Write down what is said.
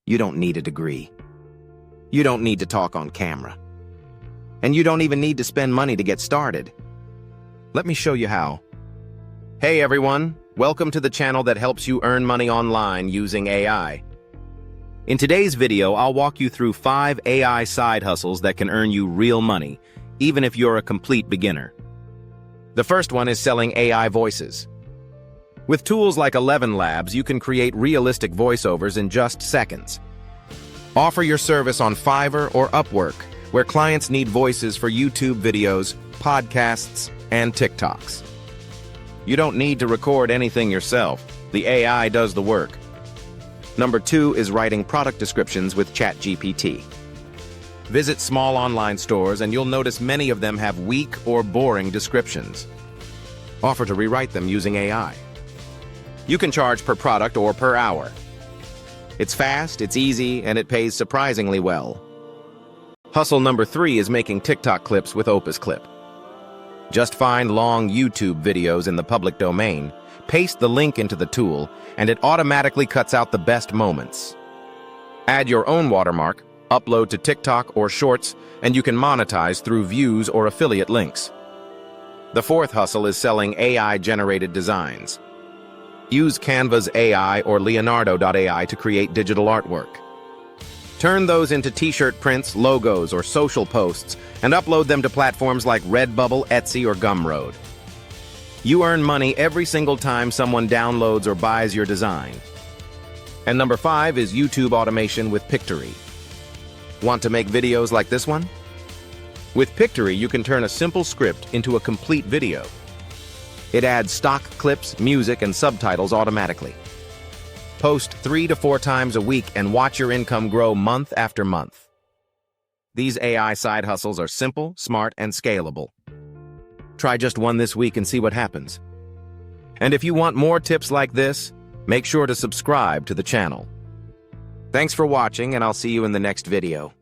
You don't need a degree. You don't need to talk on camera. And you don't even need to spend money to get started. Let me show you how. Hey everyone, welcome to the channel that helps you earn money online using AI. In today's video, I'll walk you through 5 AI side hustles that can earn you real money, even if you're a complete beginner. The first one is selling AI voices. With tools like ElevenLabs, you can create realistic voiceovers in just seconds. Offer your service on Fiverr or Upwork, where clients need voices for YouTube videos, podcasts, and TikToks. You don't need to record anything yourself. The AI does the work. Number 2 is writing product descriptions with ChatGPT. Visit small online stores and you'll notice many of them have weak or boring descriptions. Offer to rewrite them using AI. You can charge per product or per hour. It's fast, it's easy, and it pays surprisingly well. Hustle number 3 is making TikTok clips with Opus Clip. Just find long YouTube videos in the public domain, paste the link into the tool, and it automatically cuts out the best moments. Add your own watermark, upload to TikTok or Shorts, and you can monetize through views or affiliate links. The fourth hustle is selling AI-generated designs. Use Canva's AI or Leonardo.ai to create digital artwork. Turn those into t-shirt prints, logos, or social posts, and upload them to platforms like Redbubble, Etsy, or Gumroad. You earn money every single time someone downloads or buys your design. And number 5 is YouTube automation with Pictory. Want to make videos like this one? With Pictory, you can turn a simple script into a complete video. It adds stock clips, music, and subtitles automatically. Post 3 to 4 times a week and watch your income grow month after month. These AI side hustles are simple, smart, and scalable. Try just one this week and see what happens. And if you want more tips like this, make sure to subscribe to the channel. Thanks for watching, and I'll see you in the next video.